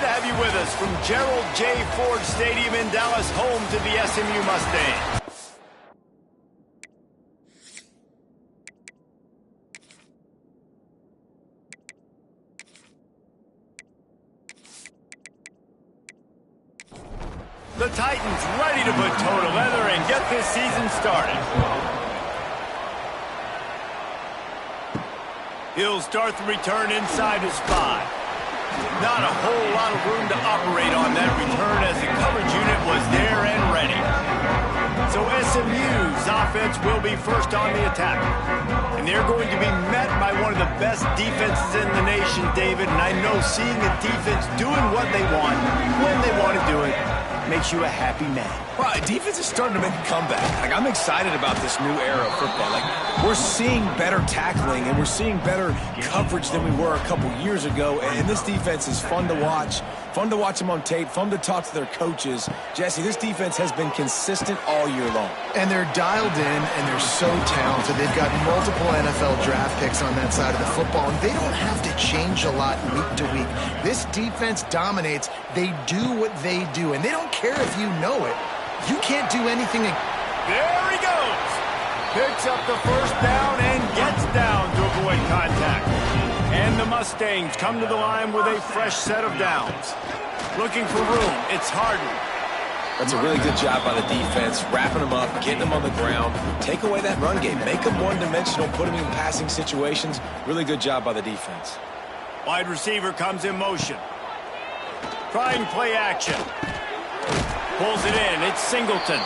to have you with us from Gerald J. Ford Stadium in Dallas, home to the SMU Mustangs. The Titans ready to put toe to leather and get this season started. He'll start the return inside his 5. Not a whole lot of room to operate on that return as the coverage unit was there and ready. So SMU's offense will be first on the attack. And they're going to be met by one of the best defenses in the nation, David. And I know seeing a defense doing what they want, when they want to do it, makes you a happy man. Well, defense is starting to make a comeback. Like, I'm excited about this new era of football. Like, we're seeing better tackling and we're seeing better coverage than we were a couple years ago. And this defense is fun to watch. Fun to watch them on tape. Fun to talk to their coaches. Jesse, this defense has been consistent all year long. And they're dialed in and they're so talented. They've got multiple NFL draft picks on that side of the football. And they don't have to change a lot week to week. This defense dominates. They do what they do. And they don't care if you know it. You can't do anything. There he goes. Picks up the first down and gets down to avoid contact. And the Mustangs come to the line with a fresh set of downs. Looking for room. It's Harden. That's a really good job by the defense, wrapping them up, getting them on the ground. Take away that run game. Make them one-dimensional, put them in passing situations. Really good job by the defense. Wide receiver comes in motion. Trying play action. Pulls it in. It's Singleton.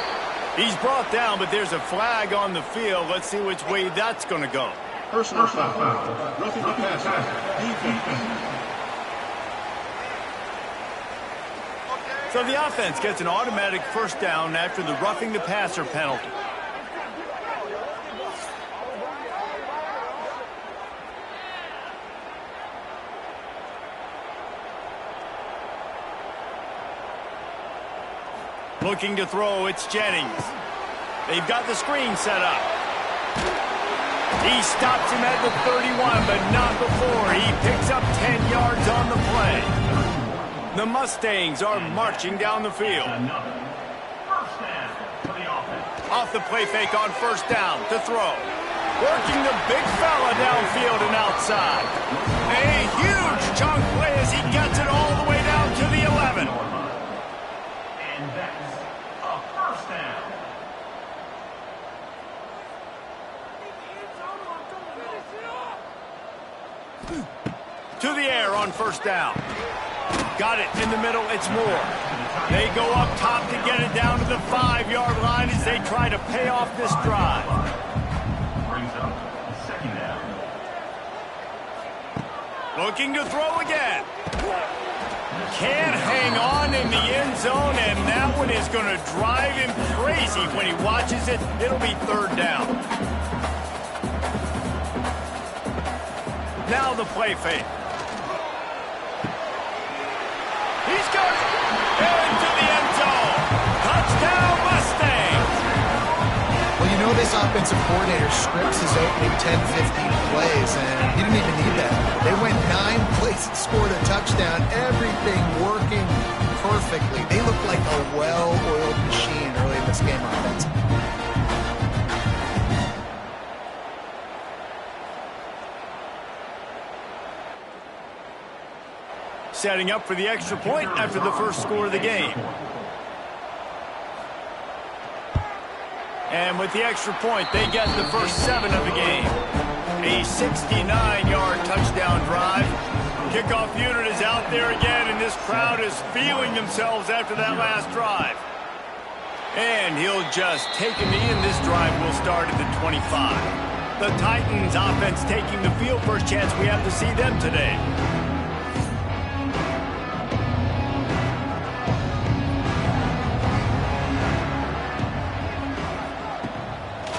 He's brought down, but there's a flag on the field. Let's see which way that's going to go. Personal foul. Roughing the passer. So the offense gets an automatic first down after the roughing the passer penalty. Looking to throw, it's Jennings. They've got the screen set up. He stops him at the 31, but not before. He picks up 10 yards on the play. The Mustangs are marching down the field. Off the play fake on first down to throw. Working the big fella downfield and outside. A huge chunk play as he gets it all the way down to the 11. And that's a first down. To the air on first down. Got it in the middle, it's Moore. They go up top to get it down to the 5-yard line as they try to pay off this drive. Brings up second down. Looking to throw again. Can't hang on in the end zone, and that one is going to drive him crazy when he watches it. It'll be third down. Now the play fake. He's got it. Into the end zone. Touchdown, Mustangs. Well, you know this offensive coordinator scripts his opening 10, 15 plays, and he didn't even need that. They went 9 plays and scored a touchdown. Everything working perfectly. They look like a well-oiled machine early in this game offensively. Setting up for the extra point after the first score of the game. And with the extra point, they get the first 7 of the game. A 69-yard touchdown drive. Kickoff unit is out there again, and this crowd is feeling themselves after that last drive. And he'll just take a knee, and this drive will start at the 25. The Titans offense taking the field. First chance we have to see them today.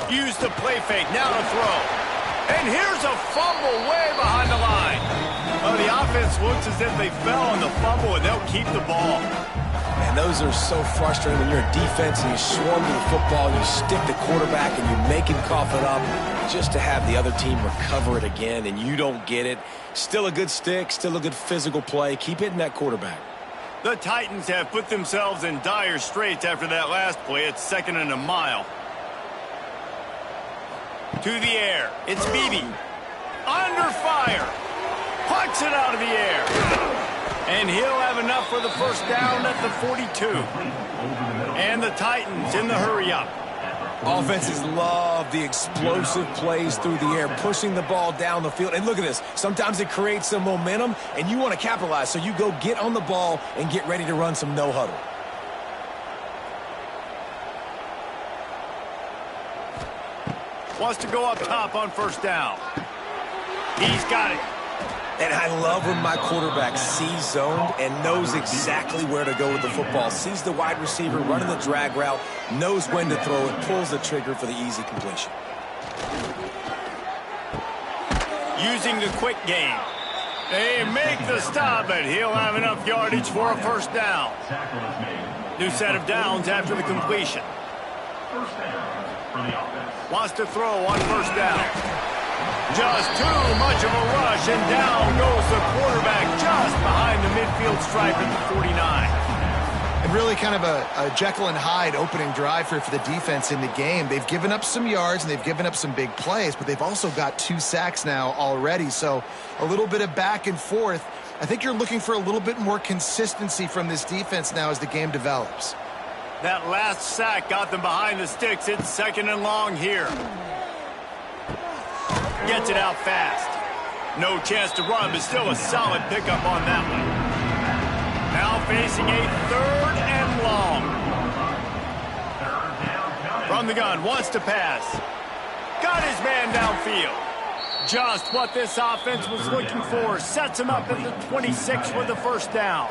Use the play fake, now to throw. And here's a fumble way behind the line. Oh, the offense looks as if they fell on the fumble, and they'll keep the ball. Man, those are so frustrating when you're a defense and you swarm to the football, you stick the quarterback and you make him cough it up just to have the other team recover it again, and you don't get it. Still a good stick, still a good physical play. Keep hitting that quarterback. The Titans have put themselves in dire straits after that last play. It's 2nd and a mile. To the air. It's Beebe. Under fire. Pucks it out of the air. And he'll have enough for the first down at the 42. And the Titans in the hurry-up. Offenses love the explosive plays through the air, pushing the ball down the field. And look at this. Sometimes it creates some momentum, and you want to capitalize. So you go get on the ball and get ready to run some no-huddle. Wants to go up top on first down. He's got it. And I love when my quarterback sees zoned and knows exactly where to go with the football. Sees the wide receiver running the drag route, knows when to throw it, pulls the trigger for the easy completion. Using the quick game. They make the stop, but he'll have enough yardage for a first down. New set of downs after the completion. First down for the offense. Wants to throw on first down. Just too much of a rush, and down goes the quarterback just behind the midfield stripe at the 49. And really kind of a Jekyll and Hyde opening drive for the defense in the game. They've given up some yards, and they've given up some big plays, but they've also got 2 sacks now already. So a little bit of back and forth. I think you're looking for a little bit more consistency from this defense now as the game develops. That last sack got them behind the sticks. It's 2nd and long here. Gets it out fast. No chance to run, but still a solid pickup on that one. Now facing a 3rd and long. From the gun, wants to pass. Got his man downfield. Just what this offense was looking for. Sets him up at the 26 with the first down.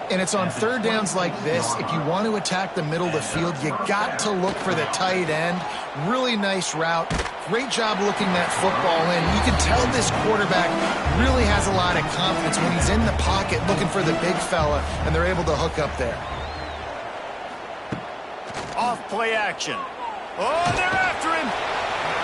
And it's on 3rd downs like this. If you want to attack the middle of the field, you got to look for the tight end. Really nice route. Great job looking that football in. You can tell this quarterback really has a lot of confidence when he's in the pocket looking for the big fella, and they're able to hook up there. Off play action. Oh, they're after him.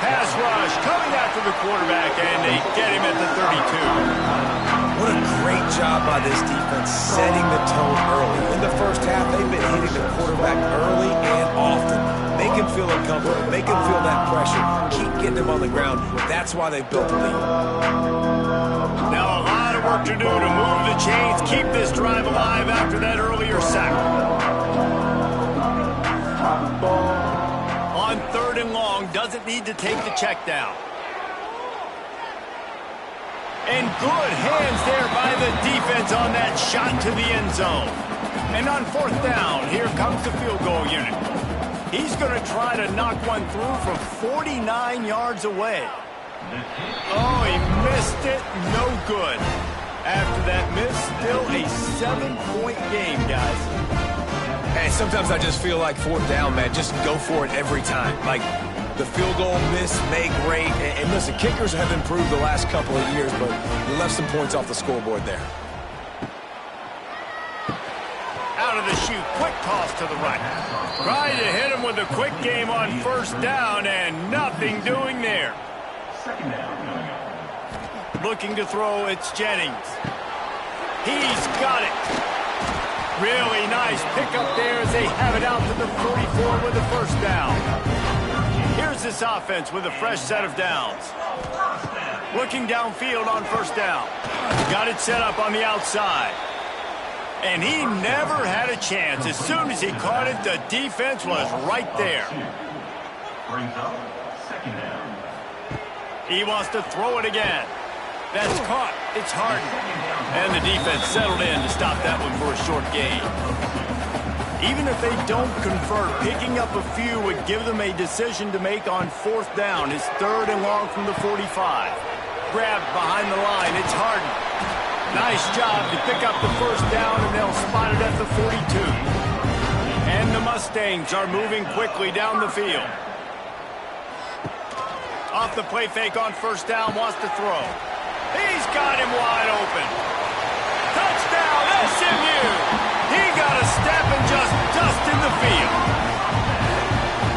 Pass rush coming after the quarterback, and they get him at the 32. What a great job by this defense setting the tone early. In the first half, they've been hitting the quarterback early and often. Make him feel uncomfortable. Make him feel that pressure. Keep getting him on the ground. That's why they've built the lead. Now a lot of work to do to move the chains, keep this drive alive after that earlier sack. On 3rd and long, doesn't need to take the check down. And good hands there by the defense on that shot to the end zone. And on 4th down, here comes the field goal unit. He's going to try to knock one through from 49 yards away. Oh, he missed it. No good. After that miss, still a 7-point game, guys. Hey, sometimes I just feel like 4th down, man. Just go for it every time. Like, the field goal miss, make great. And listen, kickers have improved the last couple of years, but you left some points off the scoreboard there. Out of the chute, quick toss to the right. Trying to hit him with a quick game on 1st down, and nothing doing there. 2nd down. Looking to throw, it's Jennings. He's got it. Really nice pickup there as they have it out to the 44 with the first down. Here's this offense with a fresh set of downs. Looking downfield on 1st down. Got it set up on the outside. And he never had a chance. As soon as he caught it, the defense was right there. Brings up 2nd down. He wants to throw it again. That's caught. It's Harden. And the defense settled in to stop that one for a short gain. Even if they don't convert, picking up a few would give them a decision to make on 4th down. It's 3rd and long from the 45. Grabbed behind the line. It's Harden. Nice job to pick up the first down, and they'll spot it at the 42. And the Mustangs are moving quickly down the field. Off the play fake on 1st down, wants to throw. He's got him wide open. Touchdown, SMU! He got a step and just dusted the field.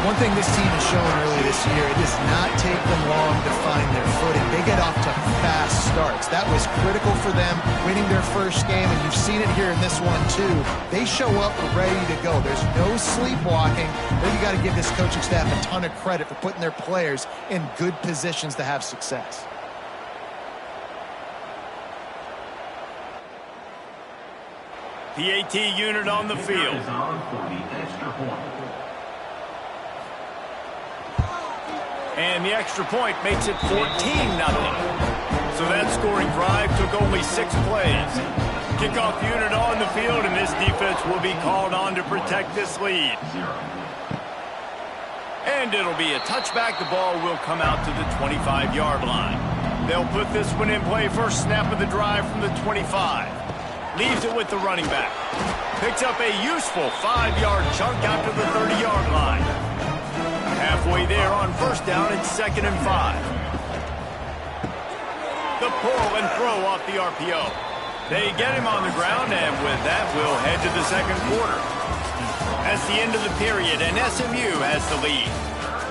One thing this team has shown early this year, it does not take them long to find their footing. They get off to fast starts. That was critical for them winning their first game, and you've seen it here in this one too. They show up ready to go. There's no sleepwalking. Then you got to give this coaching staff a ton of credit for putting their players in good positions to have success. PAT unit on the field. And the extra point makes it 14-0. So that scoring drive took only 6 plays. Kickoff unit on the field, and this defense will be called on to protect this lead. And it'll be a touchback. The ball will come out to the 25-yard line. They'll put this one in play. First snap of the drive from the 25. Leaves it with the running back. Picks up a useful 5-yard chunk out to the 30-yard line. Halfway there on first down, it's 2nd and 5. The pull and throw off the RPO. They get him on the ground, and with that, we'll head to the second quarter. That's the end of the period, and SMU has the lead.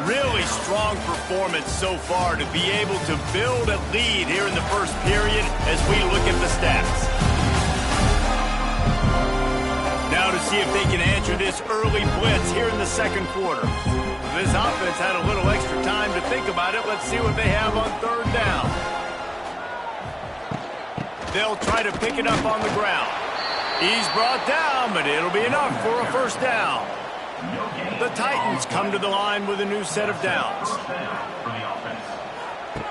Really strong performance so far to be able to build a lead here in the first period as we look at the stats. Now to see if they can answer this early blitz here in the second quarter. This offense had a little extra time to think about it. Let's see what they have on third down. They'll try to pick it up on the ground. He's brought down, but it'll be enough for a first down. The Titans come to the line with a new set of downs.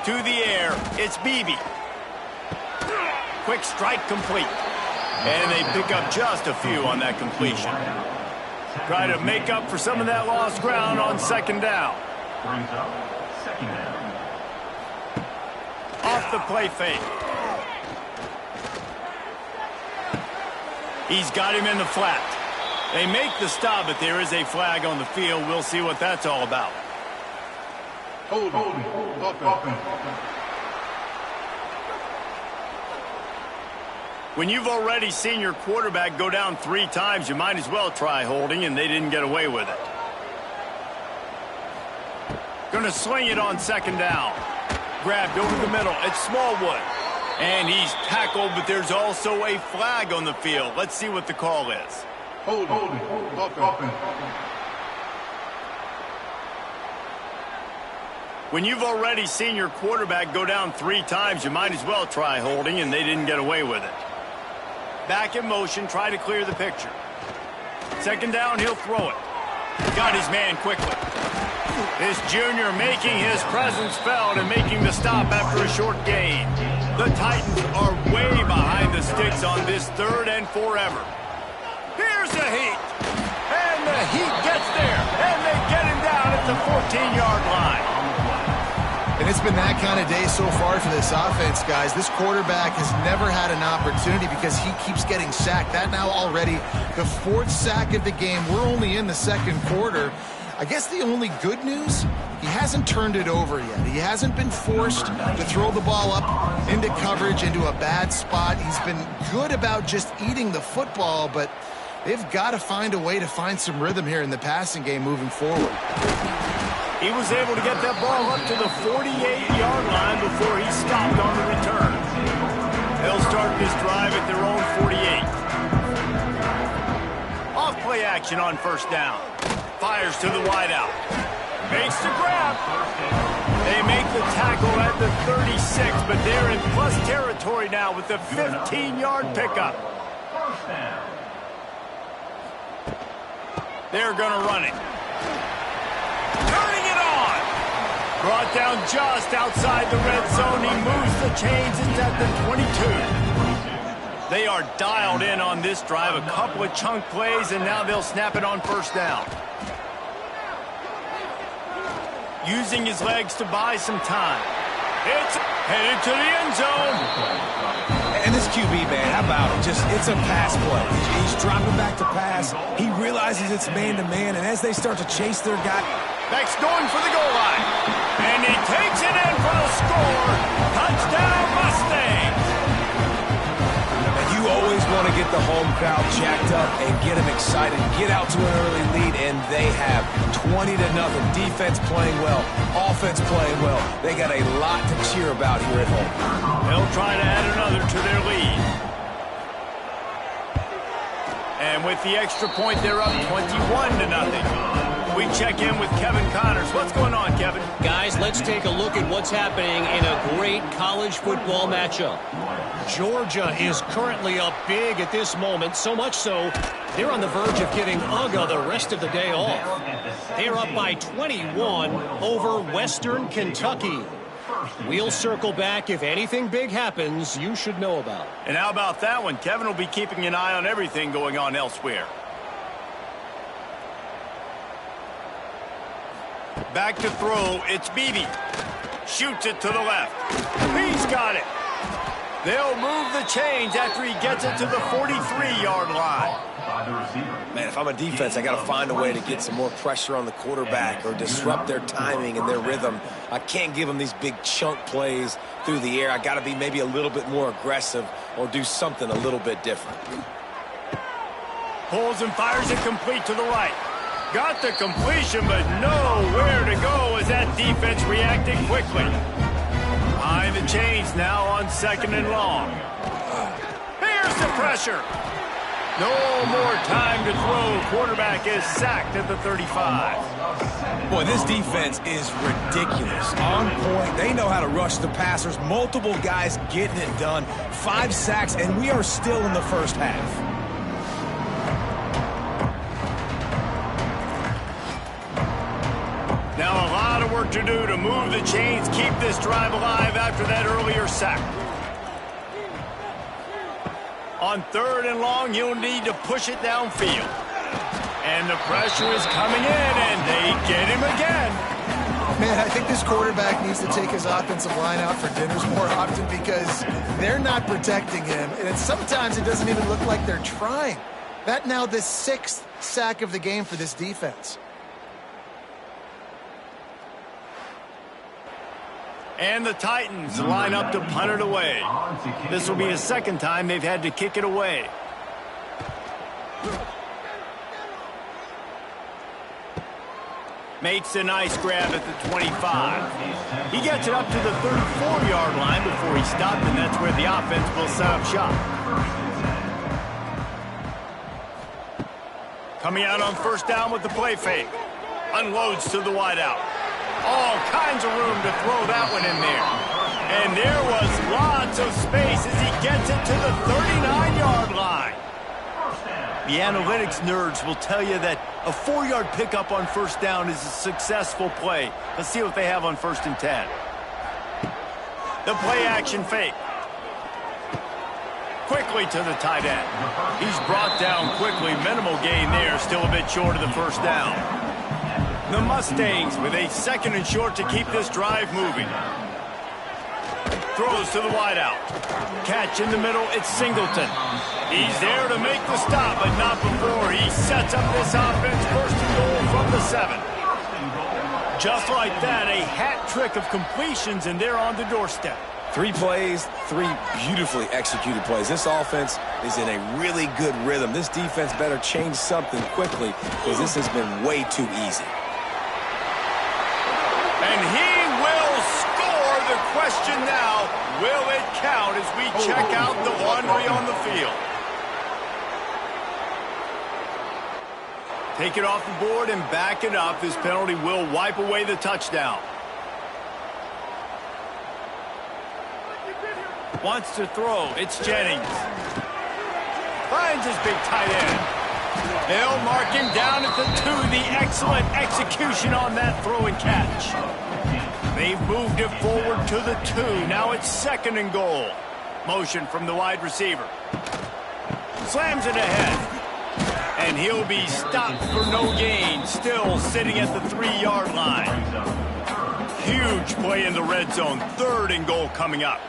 To the air, it's Beebe. Quick strike complete. And they pick up just a few on that completion. Try to make up for some of that lost ground on second down. Off the play fake. He's got him in the flat. They make the stop, but there is a flag on the field. We'll see what that's all about. When you've already seen your quarterback go down 3 times, you might as well try holding, and they didn't get away with it. Gonna sling it on second down. Grabbed over the middle. It's Smallwood. And he's tackled, but there's also a flag on the field. Let's see what the call is. When you've already seen your quarterback go down 3 times, you might as well try holding, and they didn't get away with it. Back in motion, try to clear the picture. Second down, he'll throw it. Got his man quickly. This junior making his presence felt and making the stop after a short gain. The Titans are way behind the sticks on this 3rd and forever. Here's the heat. And the heat gets there. And they get him down at the 14-yard line. And it's been that kind of day so far for this offense, guys. This quarterback has never had an opportunity because he keeps getting sacked. That now already the 4th sack of the game. We're only in the second quarter. I guess the only good news, he hasn't turned it over yet. He hasn't been forced to throw the ball up into coverage, into a bad spot. He's been good about just eating the football, but they've got to find a way to find some rhythm here in the passing game moving forward. He was able to get that ball up to the 48-yard line before he stopped on the return. They'll start this drive at their own 48. Off play action on first down. Fires to the wideout. Makes the grab. They make the tackle at the 36, but they're in plus territory now with the 15-yard pickup. They're going to run it. Turning it on. Brought down just outside the red zone. He moves the chains. It's at the 22. They are dialed in on this drive. A couple of chunk plays, and now they'll snap it on first down. Using his legs to buy some time. It's headed to the end zone. And this QB, man, how about it? It's a pass play. He's dropping back to pass. He realizes it's man-to-man, and as they start to chase their guy... Beck's going for the goal line. And he takes it in for the score. Touchdown, Mustangs. And you You always want to get the home crowd jacked up and get them excited, get out to an early lead, and they have 20-0. Defense playing well, offense playing well. They got a lot to cheer about here at home. They'll try to add another to their lead. And with the extra point, they're up 21-0. We check in with Kevin Connors. What's going on, Kevin? Guys, let's take a look at what's happening in a great college football matchup. Georgia is currently up big at this moment, so much so they're on the verge of giving UGA the rest of the day off. They're up by 21 over Western Kentucky. We'll circle back if anything big happens you should know about. And how about that one? Kevin will be keeping an eye on everything going on elsewhere. Back to throw, it's Beebe. Shoots it to the left. He's got it. They'll move the chains after he gets it to the 43-yard line. Man, if I'm a defense, I got to find a way to get some more pressure on the quarterback or disrupt their timing and their rhythm. I can't give them these big chunk plays through the air. I got to be maybe a little bit more aggressive or do something a little bit different. Pulls and fires it complete to the right. Got the completion, but nowhere to go as that defense reacted quickly. Behind the chains now on 2nd and long. Here's the pressure. No more time to throw. Quarterback is sacked at the 35. Boy, this defense is ridiculous. On point. They know how to rush the passers. Multiple guys getting it done. 5 sacks, and we are still in the first half. Now a lot of work to do to move the chains, keep this drive alive after that earlier sack. On 3rd and long, you'll need to push it downfield. And the pressure is coming in, and they get him again. Man, I think this quarterback needs to take his offensive line out for dinners more often because they're not protecting him. And sometimes it doesn't even look like they're trying. That now the 6th sack of the game for this defense. And the Titans line up to punt it away. This will be the 2nd time they've had to kick it away. Makes a nice grab at the 25. He gets it up to the 34-yard line before he stopped, and that's where the offense will set up shop. Coming out on 1st down with the play fake. Unloads to the wideout. All kinds of room to throw that one in there. And there was lots of space as he gets it to the 39-yard line. The analytics nerds will tell you that a 4-yard pickup on 1st down is a successful play. Let's see what they have on 1st and 10. The play action fake. Quickly to the tight end. He's brought down quickly. Minimal gain there. Still a bit short of the 1st down. The Mustangs with a 2nd and short to keep this drive moving. Throws to the wideout. Catch in the middle, it's Singleton. He's there to make the stop, but not before he sets up this offense. 1st and goal from the 7. Just like that, a hat trick of completions, and they're on the doorstep. 3 plays, 3 beautifully executed plays. This offense is in a really good rhythm. This defense better change something quickly because this has been way too easy. And he will score. The question now, will it count as we check out the laundry on the field? Take it off the board and back it up. This penalty will wipe away the touchdown. Wants to throw. It's Jennings. Finds his big tight end. They'll mark him down at the 2. The excellent execution on that throw and catch. They've moved it forward to the 2. Now it's 2nd and goal. Motion from the wide receiver. Slams it ahead. And he'll be stopped for no gain. Still sitting at the 3-yard line. Huge play in the red zone. 3rd and goal coming up.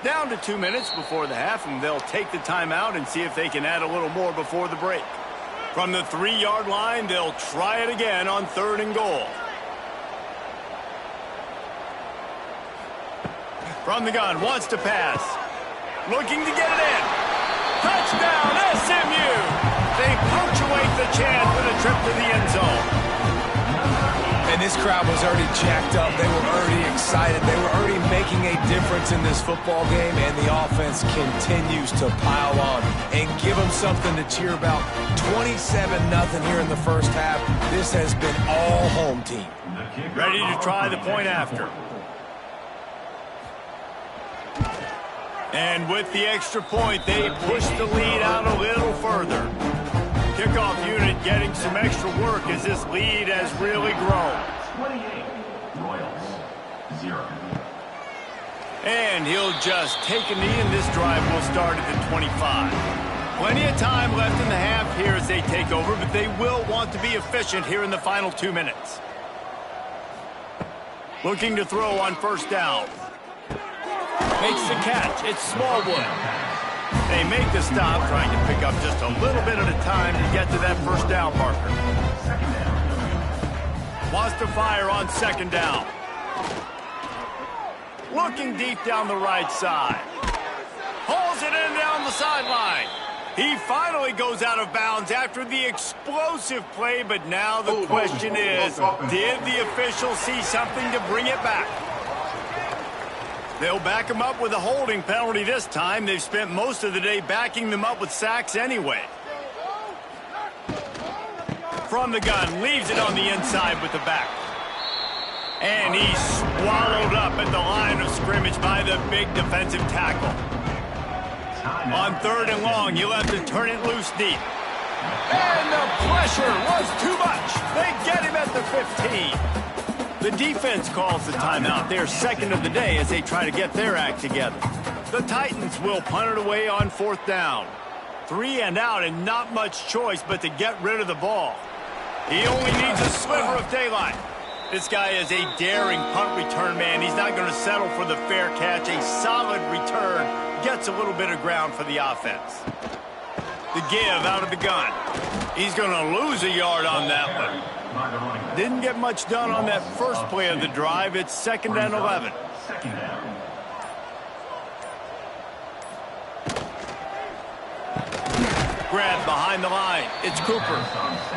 Down to 2 minutes before the half, and they'll take the timeout and see if they can add a little more before the break. From the 3-yard line, they'll try it again on 3rd and goal. From the gun, wants to pass. Looking to get it in. Touchdown, SMU! They punctuate the chance with a trip to the end zone. And this crowd was already jacked up. They were already excited. They were already making a difference in this football game, and the offense continues to pile on and give them something to cheer about. 27-0 here in the first half. This has been all home team. Ready to try the point after. And with the extra point, they push the lead out a little further. Kickoff unit getting some extra work as this lead has really grown. 28, Royals, 0. And he'll just take a knee, and this drive will start at the 25. Plenty of time left in the half here as they take over, but they will want to be efficient here in the final 2 minutes. Looking to throw on first down. Makes the catch. It's Smallwood. They make the stop, trying to pick up just a little bit at a time to get to that first down marker. Wants to fire on second down. Looking deep down the right side. Hauls it in down the sideline. He finally goes out of bounds after the explosive play, but now the question is, did the official see something to bring it back? They'll back him up with a holding penalty this time. They've spent most of the day backing them up with sacks anyway. From the gun, leaves it on the inside with the back. And he's swallowed up at the line of scrimmage by the big defensive tackle. On third and long, you'll have to turn it loose deep. And the pressure was too much. They get him at the 15. The defense calls the timeout. They're second of the day as they try to get their act together. The Titans will punt it away on fourth down. 3 and out and not much choice but to get rid of the ball. He only needs a sliver of daylight. This guy is a daring punt return man. He's not going to settle for the fair catch. A solid return gets a little bit of ground for the offense. The give out of the gun. He's going to lose a yard on that one. Didn't get much done on that first play of the drive. It's second and 11. Second down. Grab behind the line. It's Cooper.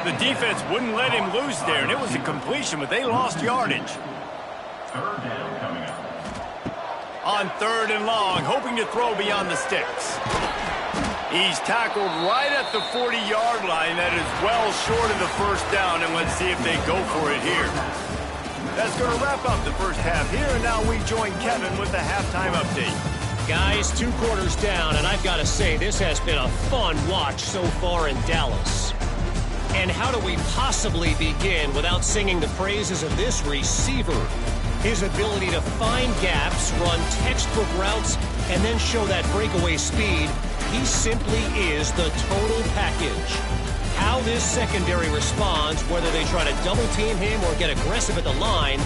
The defense wouldn't let him loose there, and it was a completion, but they lost yardage. Third down coming up. On third and long, hoping to throw beyond the sticks. He's tackled right at the 40-yard line. That is well short of the first down, and let's see if they go for it here. That's going to wrap up the first half here, and now we join Kevin with the halftime update. Guys, 2 quarters down, and I've got to say, this has been a fun watch so far in Dallas. And how do we possibly begin without singing the praises of this receiver? His ability to find gaps, run textbook routes, and then show that breakaway speed. He simply is the total package. How this secondary responds, whether they try to double-team him or get aggressive at the line,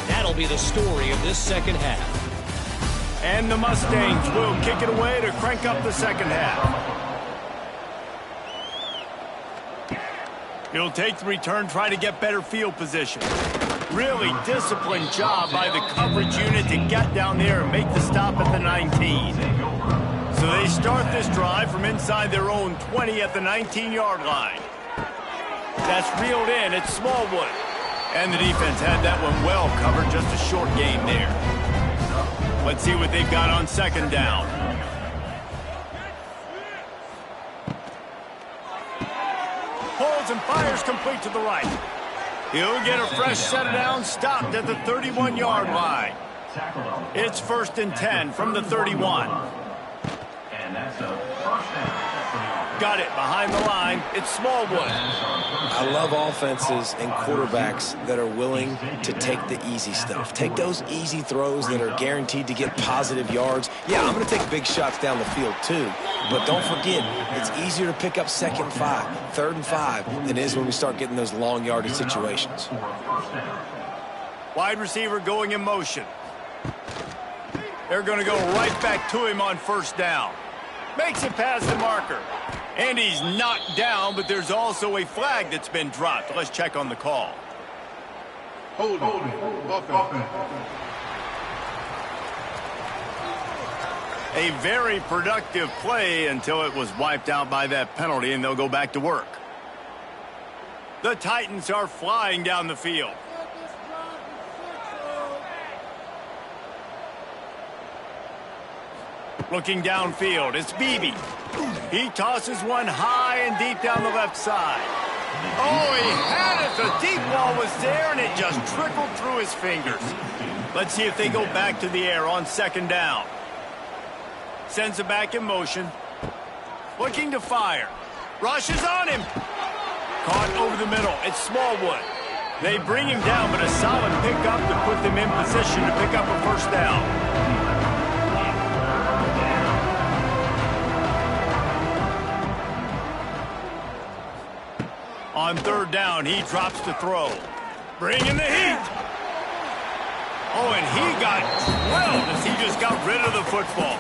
that'll be the story of this second half. And the Mustangs will kick it away to crank up the second half. He'll take the return, try to get better field position. Really disciplined job by the coverage unit to get down there and make the stop at the 19. So they start this drive from inside their own 20 at the 19-yard line. That's reeled in. It's Smallwood. And the defense had that one well covered. Just a short gain there. Let's see what they've got on second down. Pulls and fires complete to the right. He'll get a fresh set of downs, stopped at the 31-yard line. It's first and 10 from the 31. And that's a first down. Got it behind the line. It's Smallwood. I love offenses and quarterbacks that are willing to take the easy stuff. Take those easy throws that are guaranteed to get positive yards. Yeah, I'm going to take big shots down the field too. But don't forget, it's easier to pick up second and 5, third and 5 than it is when we start getting those long yardage situations. Wide receiver going in motion. They're going to go right back to him on first down. Makes it past the marker. And he's knocked down, but there's also a flag that's been dropped. Let's check on the call. Hold it. A very productive play until it was wiped out by that penalty, and they'll go back to work. The Titans are flying down the field. Looking downfield, it's Beebe. He tosses one high and deep down the left side. Oh, he had it. The deep ball was there, and it just trickled through his fingers. Let's see if they go back to the air on second down. Sends it back in motion. Looking to fire. Rushes on him. Caught over the middle. It's Smallwood. They bring him down, but a solid pickup to put them in position to pick up a first down. On third down, he drops to throw. Bringing the heat. Oh, and he got drilled as he just got rid of the football.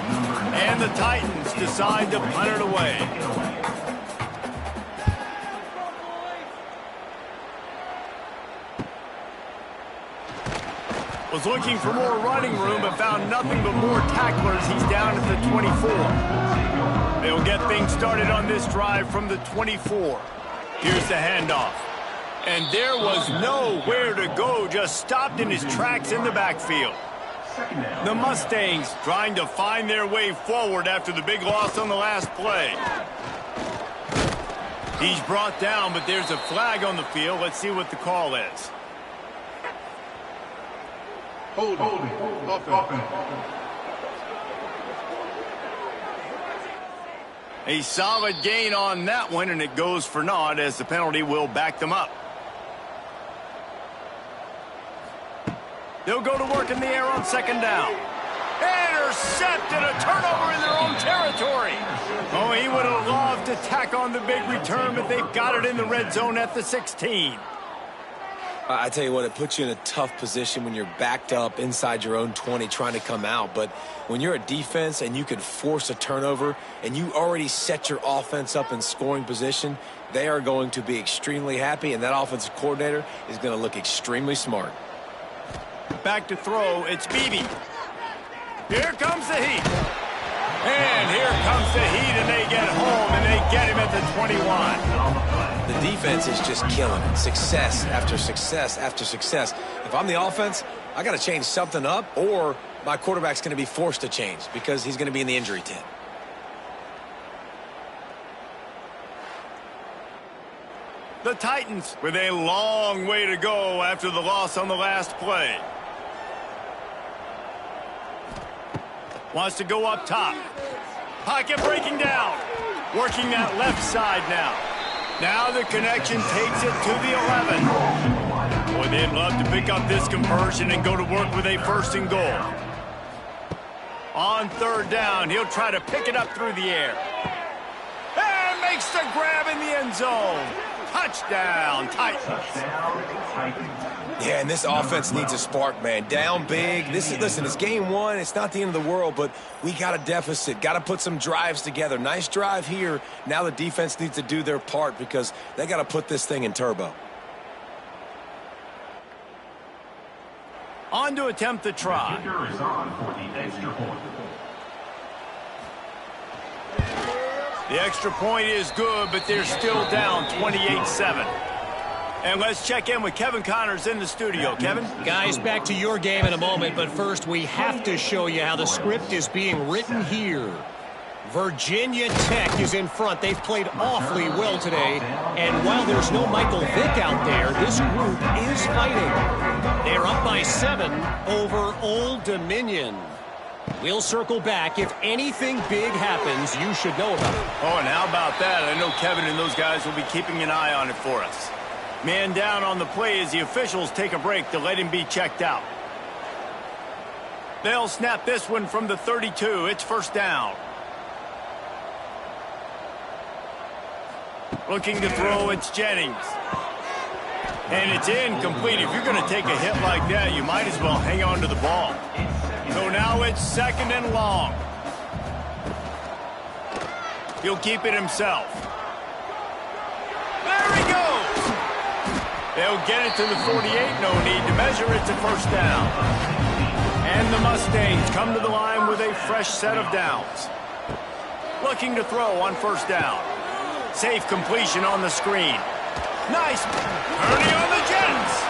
And the Titans decide to punt it away. Was looking for more running room, but found nothing but more tacklers. He's down at the 24. They'll get things started on this drive from the 24. Here's the handoff. And there was nowhere to go, just stopped in his tracks in the backfield. The Mustangs trying to find their way forward after the big loss on the last play. He's brought down, but there's a flag on the field. Let's see what the call is. Holding. A solid gain on that one, and it goes for naught as the penalty will back them up. They'll go to work in the air on second down. Intercepted, a turnover in their own territory. Oh, he would have loved to tack on the big return, but they've got it in the red zone at the 16. I tell you what, it puts you in a tough position when you're backed up inside your own 20 trying to come out. But when you're a defense and you can force a turnover and you already set your offense up in scoring position, they are going to be extremely happy, and that offensive coordinator is going to look extremely smart. Back to throw, it's Beebe. Here comes the heat. And here comes the heat, and they get home, and they get him at the 21. The defense is just killing it. Success after success after success. If I'm the offense, I got to change something up, or my quarterback's going to be forced to change because he's going to be in the injury tent. The Titans with a long way to go after the loss on the last play. Wants to go up top. Pocket breaking down. Working that left side now. Now the connection takes it to the 11. Boy, they'd love to pick up this conversion and go to work with a first and goal. On third down, he'll try to pick it up through the air. And makes the grab in the end zone. Touchdown, Titans. Yeah, and this offense needs a spark, man. Down big. Listen, it's game one. It's not the end of the world, but we got a deficit. Got to put some drives together. Nice drive here. Now the defense needs to do their part because they got to put this thing in turbo. On to attempt the try. Kicker is on for the extra point. The extra point is good, but they're still down 28-7. And let's check in with Kevin Connors in the studio. Kevin? Guys, back to your game in a moment, but first we have to show you how the script is being written here. Virginia Tech is in front. They've played awfully well today. And while there's no Michael Vick out there, this group is fighting. They're up by 7 over Old Dominion. We'll circle back. If anything big happens, you should know about it. Oh, and how about that? I know Kevin and those guys will be keeping an eye on it for us. Man down on the play as the officials take a break to let him be checked out. They'll snap this one from the 32. It's first down. Looking to throw, it's Jennings. And it's incomplete. If you're going to take a hit like that, you might as well hang on to the ball. So now it's second and long. He'll keep it himself. There he goes. They'll get it to the 48. No need to measure. It's a first down. And the Mustangs come to the line with a fresh set of downs. Looking to throw on first down. Safe completion on the screen. Nice. Turning on the Jets.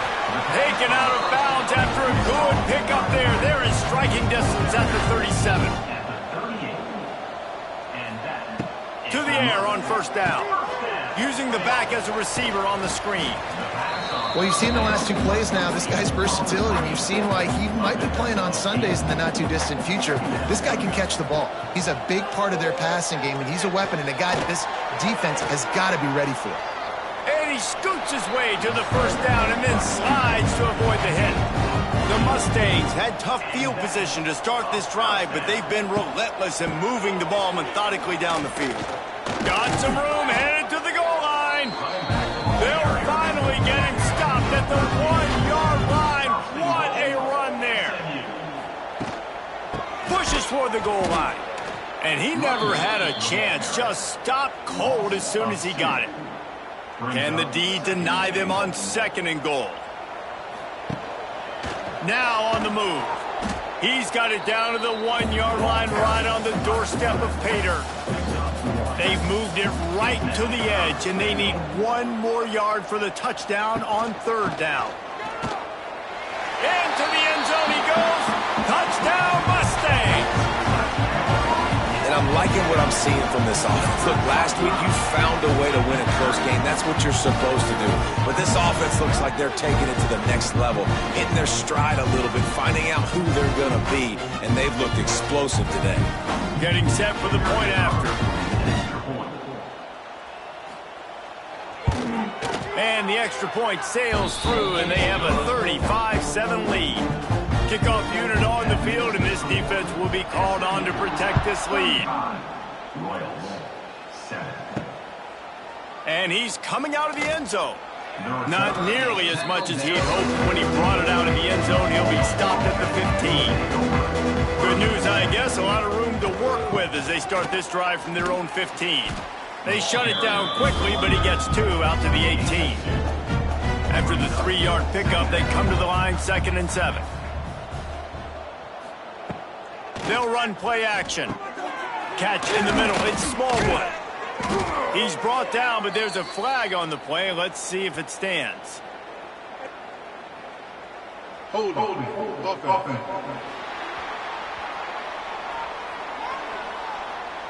Taken out of bounds after a good pickup there. They're in striking distance at the 37. To the air on first down. Using the back as a receiver on the screen. Well, you've seen the last 2 plays now. This guy's versatility, and you've seen why he might be playing on Sundays in the not-too-distant future. This guy can catch the ball. He's a big part of their passing game, and he's a weapon and a guy that this defense has got to be ready for. And he scoots his way to the first down and then slides to avoid the hit. The Mustangs had tough field position to start this drive, but they've been relentless in moving the ball methodically down the field. Got some room, headed to the goal line. They'll finally get him stopped at the 1-yard line. What a run there. Pushes for the goal line. And he never had a chance, just stopped cold as soon as he got it. Can the D deny them on 2nd and goal? Now on the move. He's got it down to the 1-yard line right on the doorstep of Pater. They've moved it right to the edge, and they need 1 more yard for the touchdown on 3rd down. Into the end zone he goes. Touchdown, Mustangs! And I'm liking what I'm seeing from this offense. Look, last week you found a way to win a close game. That's what you're supposed to do. But this offense looks like they're taking it to the next level, hitting their stride a little bit, finding out who they're going to be, and they've looked explosive today. Getting set for the point after. And the extra point sails through, and they have a 35-7 lead. Kickoff unit on the field, and this defense will be called on to protect this lead. And he's coming out of the end zone. Not nearly as much as he'd hoped when he brought it out of the end zone. He'll be stopped at the 15. Good news, I guess, a lot of room to work with as they start this drive from their own 15. They shut it down quickly, but he gets 2 out to the 18. After the 3-yard pickup, they come to the line 2nd and 7. They'll run play action. Catch in the middle. It's Smallwood. He's brought down, but there's a flag on the play. Let's see if it stands. Hold on.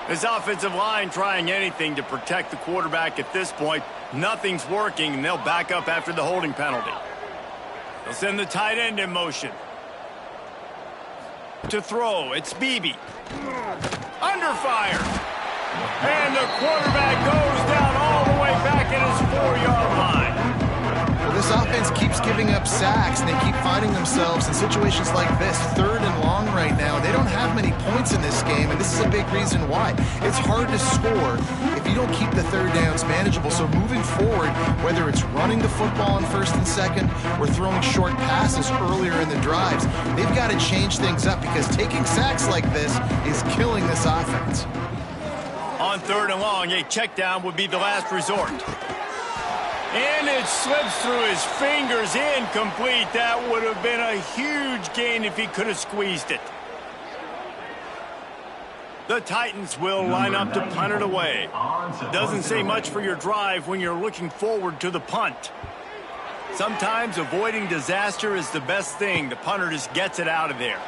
This offensive line trying anything to protect the quarterback at this point. Nothing's working, and they'll back up after the holding penalty. They'll send the tight end in motion. To throw, it's Beebe. Under fire. And the quarterback goes down all the way back at his 4-yard line. Well, this offense keeps giving up sacks, and they keep finding themselves in situations like this, 3rd and long right now. They don't have many points in this game, and this is a big reason why. It's hard to score if you don't keep the 3rd downs manageable. So moving forward, whether it's running the football on 1st and 2nd or throwing short passes earlier in the drives, they've got to change things up because taking sacks like this is killing this offense. On 3rd and long, a check down would be the last resort. And it slips through his fingers, incomplete. That would have been a huge gain if he could have squeezed it. The Titans will line up to punt it away. Doesn't say much for your drive when you're looking forward to the punt. Sometimes avoiding disaster is the best thing. The punter just gets it out of there.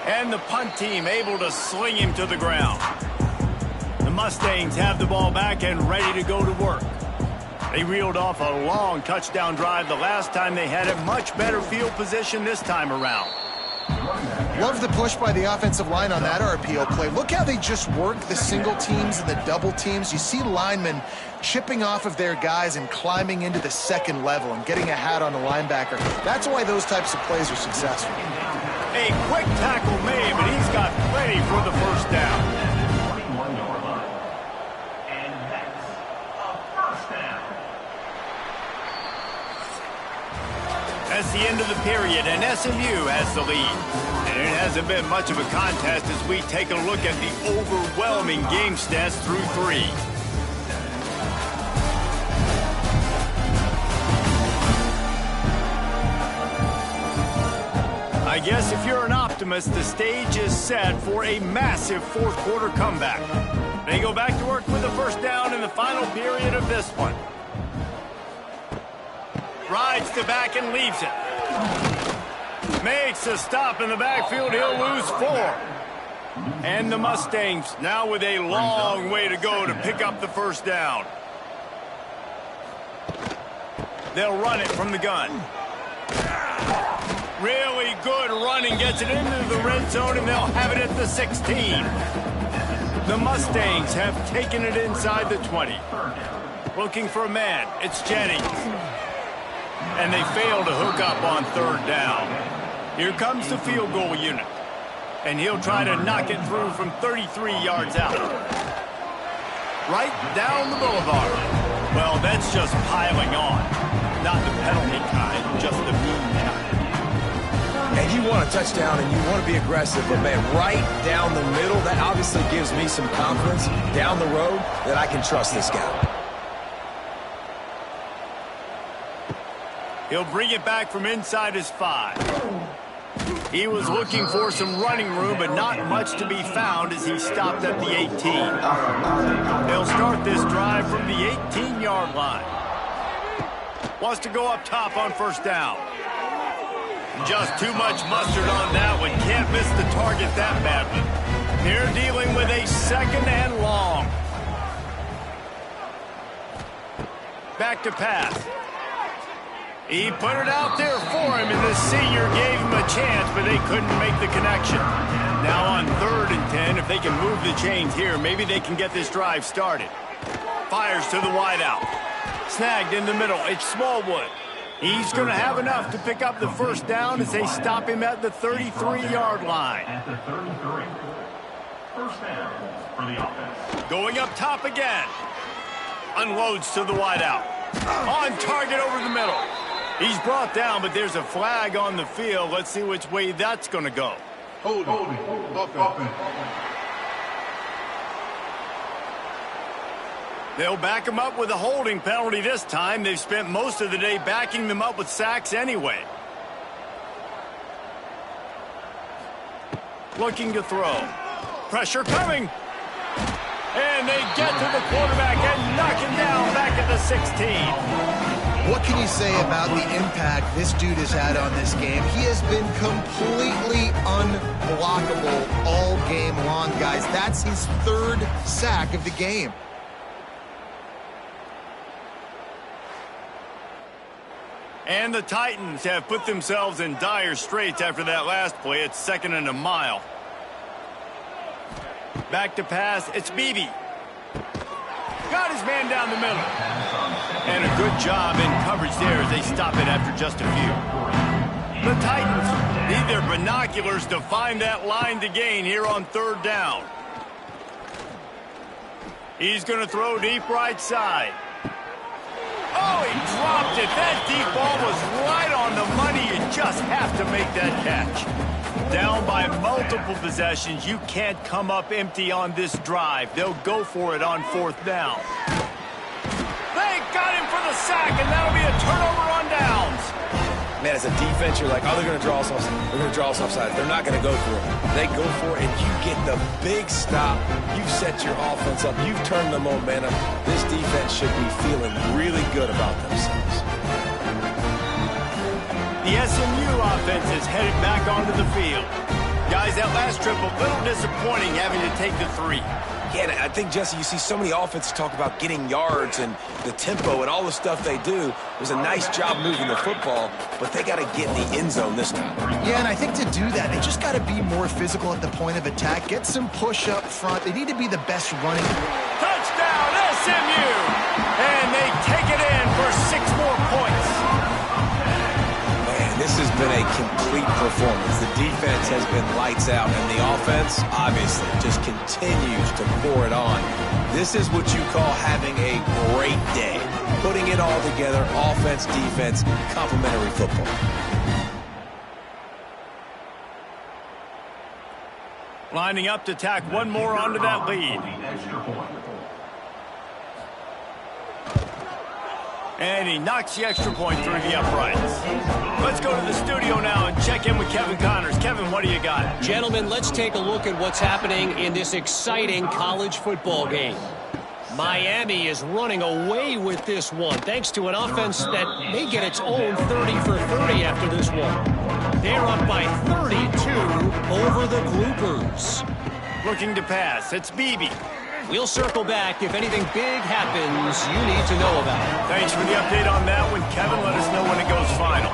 And the punt team able to sling him to the ground. The Mustangs have the ball back and ready to go to work. They reeled off a long touchdown drive the last time they had a much better field position this time around. Love the push by the offensive line on that RPO play. Look how they just work the single teams and the double teams. You see linemen chipping off of their guys and climbing into the 2nd level and getting a hat on the linebacker. That's why those types of plays are successful. A quick tackle made, but he's got plenty for the first down. That's the end of the period, and SMU has the lead. And it hasn't been much of a contest as we take a look at the overwhelming game stats through 3. I guess if you're an optimist, the stage is set for a massive fourth-quarter comeback. They go back to work with the first down in the final period of this one. Rides the back and leaves it. Makes a stop in the backfield. He'll lose 4. And the Mustangs now with a long way to go to pick up the first down. They'll run it from the gun. Really good running, gets it into the red zone, and they'll have it at the 16. The Mustangs have taken it inside the 20. Looking for a man. It's Jennings. And they fail to hook up on third down. Here comes the field goal unit. And he'll try to knock it through from 33 yards out. Right down the boulevard. Well, that's just piling on. Not the penalty kind, just the mean kind. And you want a touchdown and you want to be aggressive, but man, right down the middle, that obviously gives me some confidence down the road that I can trust this guy. He'll bring it back from inside his 5. He was looking for some running room, but not much to be found as he stopped at the 18. They'll start this drive from the 18-yard line. Wants to go up top on first down. Just too much mustard on that one. Can't miss the target that badly. They're dealing with a second and long. Back to pass. He put it out there for him, and the senior gave him a chance, but they couldn't make the connection. Now on 3rd and 10, if they can move the chains here, maybe they can get this drive started. Fires to the wideout. Snagged in the middle. It's Smallwood. He's going to have enough to pick up the first down as they stop him at the 33-yard line. At the 33. First down for the offense. Going up top again. Unloads to the wideout. On target over the middle. He's brought down, but there's a flag on the field. Let's see which way that's going to go. Holding. Offense. They'll back him up with a holding penalty this time. They've spent most of the day backing them up with sacks anyway. Looking to throw. Pressure coming. And they get to the quarterback and knock him down back at the 16. What can you say about the impact this dude has had on this game? He has been completely unblockable all game long, guys. That's his 3rd sack of the game. And the Titans have put themselves in dire straits after that last play. It's 2nd and a mile. Back to pass. It's Beebe. Got his man down the middle. And a good job in coverage there as they stop it after just a few. The Titans need their binoculars to find that line to gain here on 3rd down. He's going to throw deep right side. Oh, he dropped it. That deep ball was right on the money. You just have to make that catch. Down by multiple possessions. You can't come up empty on this drive. They'll go for it on 4th down. They got him for the sack, and that'll be a turnover on downs. Man, as a defense, you're like, oh, they're going to draw us offside. They're going to draw us offside. They're not going to go for it. They go for it, and you get the big stop. You've set your offense up. You've turned the momentum. This defense should be feeling really good about themselves. The SMU offense is headed back onto the field. Guys, that last trip, a little disappointing having to take the 3. Yeah, I think, Jesse, you see so many offenses talk about getting yards and the tempo and all the stuff they do. It was a nice job moving the football, but they got to get in the end zone this time. Yeah, and I think to do that, they just got to be more physical at the point of attack, get some push up front. They need to be the best running. Touchdown, SMU! And they take it in for 6 more points. Man, this has been a complete performance. The defense has been lights out, and the offense, obviously, just continues to pour it on. This is what you call having a great day. Putting it all together, offense, defense, complementary football. Lining up to tack one more onto that lead. And he knocks the extra point through the uprights. Let's go to the studio now and check in with Kevin Connors. Kevin, what do you got? Gentlemen, let's take a look at what's happening in this exciting college football game. Miami is running away with this one, thanks to an offense that may get its own 30 for 30 after this one. They're up by 32 over the Gloopers. Looking to pass. It's Beebe. We'll circle back if anything big happens you need to know about. Thanks for the update on that one, Kevin. Let us know when it goes final.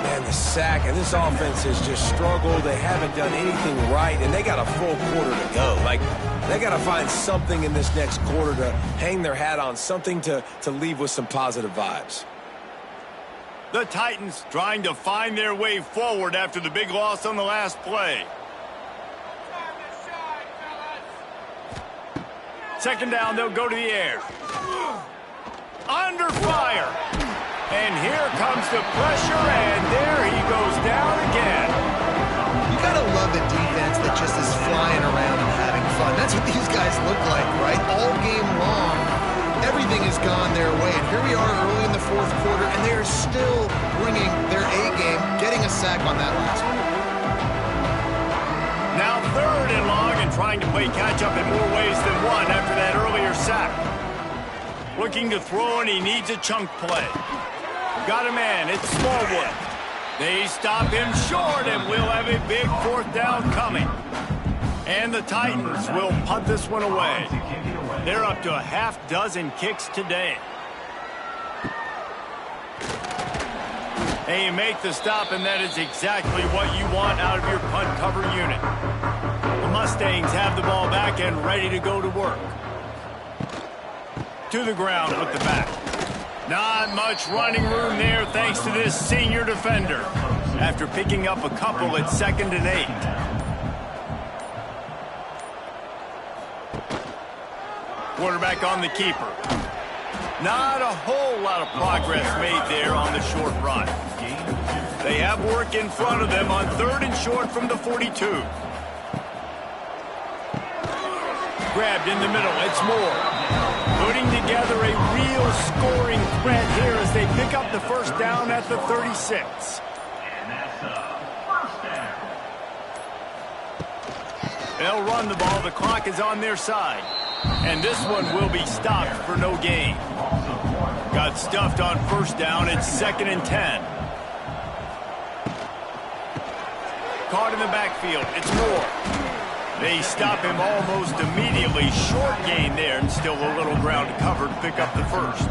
Man, the sack, and this offense has just struggled. They haven't done anything right, and they got a full quarter to go. Like, they got to find something in this next quarter to hang their hat on, something to leave with some positive vibes. The Titans trying to find their way forward after the big loss on the last play. Second down, they'll go to the air. Under fire. And here comes the pressure, and there he goes down again. You gotta love a defense that just is flying around and having fun. That's what these guys look like, right? All game long, everything has gone their way. And here we are early in the fourth quarter, and they are still bringing their A game, getting a sack on that last one. Now third and long, and trying to play catch-up in more ways than one after that earlier sack. Looking to throw, and he needs a chunk play. Got a man, it's Smallwood. They stop him short, and we'll have a big fourth down coming. And the Titans will punt this one away. They're up to a half dozen kicks today. And you make the stop, and that is exactly what you want out of your punt cover unit. The Mustangs have the ball back and ready to go to work. To the ground with the back. Not much running room there thanks to this senior defender. After picking up a couple at 2nd and 8. Quarterback on the keeper. Not a whole lot of progress made there on the short run. They have work in front of them on 3rd and short from the 42. Grabbed in the middle. It's Moore. Putting together a real scoring threat here as they pick up the first down at the 36. And that's a first down. They'll run the ball. The clock is on their side. And this one will be stopped for no gain. Got stuffed on first down. It's 2nd and 10. Caught in the backfield. It's Moore. They stop him almost immediately. Short gain there, and still a little ground covered to pick up the first.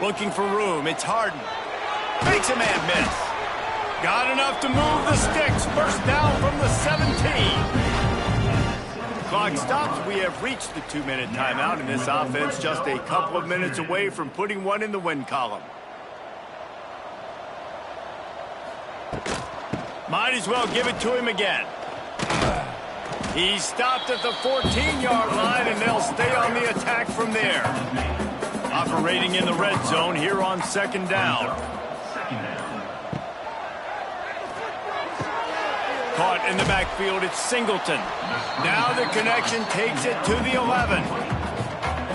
Looking for room. It's Harden. Makes a man miss. Got enough to move the sticks. First down from the 17. Clock stops. We have reached the 2-minute timeout, and this offense just a couple of minutes away from putting one in the win column. Might as well give it to him again. He stopped at the 14-yard line, and they'll stay on the attack from there. Operating in the red zone here on 2nd down. Caught in the backfield, it's Singleton. Now the connection takes it to the 11.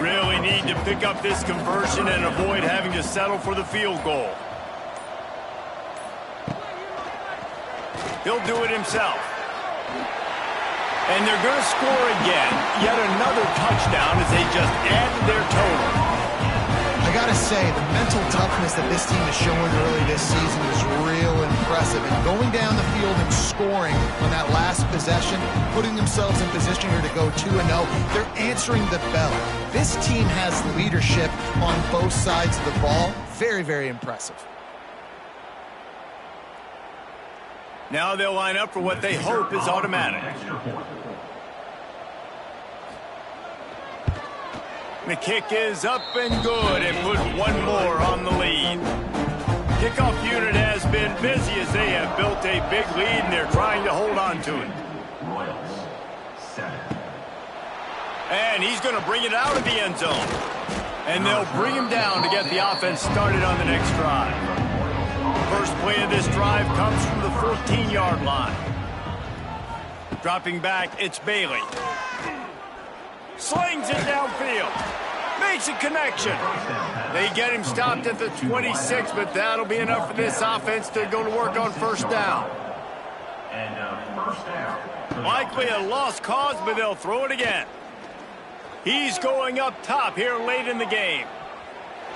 Really need to pick up this conversion and avoid having to settle for the field goal. He'll do it himself. And they're going to score again. Yet another touchdown as they just add to their total. I gotta say, the mental toughness that this team is showing early this season is real impressive. And going down the field and scoring on that last possession, putting themselves in position here to go 2-0, they're answering the bell. This team has leadership on both sides of the ball. Very, very impressive. Now they'll line up for what they hope is automatic. The kick is up and good, and put one more on the lead. Kickoff unit has been busy as they have built a big lead, and they're trying to hold on to it. And he's going to bring it out of the end zone. And they'll bring him down to get the offense started on the next drive. First play of this drive comes from the 14-yard line. Dropping back, it's Bailey. Slings it downfield. Makes a connection. They get him stopped at the 26, but that'll be enough for this offense to go to work on first down. And first down. Likely a lost cause, but they'll throw it again. He's going up top here late in the game.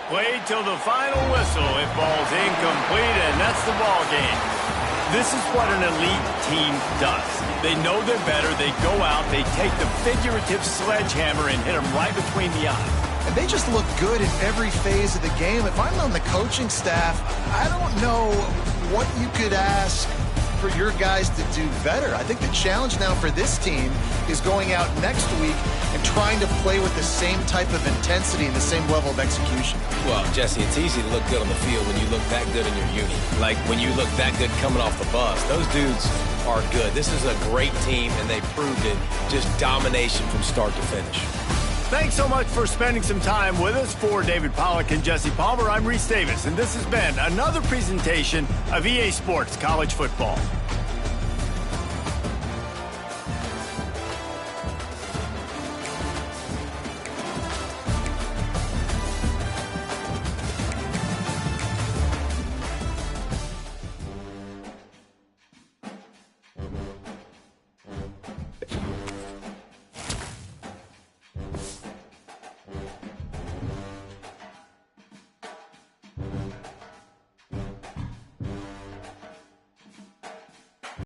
Played till the final whistle. It falls incomplete, and that's the ball game. This is what an elite team does. They know they're better. They go out, they take the figurative sledgehammer and hit them right between the eyes. And they just look good in every phase of the game. If I'm on the coaching staff, I don't know what you could ask for your guys to do better. I think the challenge now for this team is going out next week and trying to play with the same type of intensity and the same level of execution. Well, Jesse, it's easy to look good on the field when you look that good in your unit. Like when you look that good coming off the bus. Those dudes are good. This is a great team, and they proved it. Just domination from start to finish. Thanks so much for spending some time with us. For David Pollack and Jesse Palmer, I'm Reese Davis, and this has been another presentation of EA Sports College Football.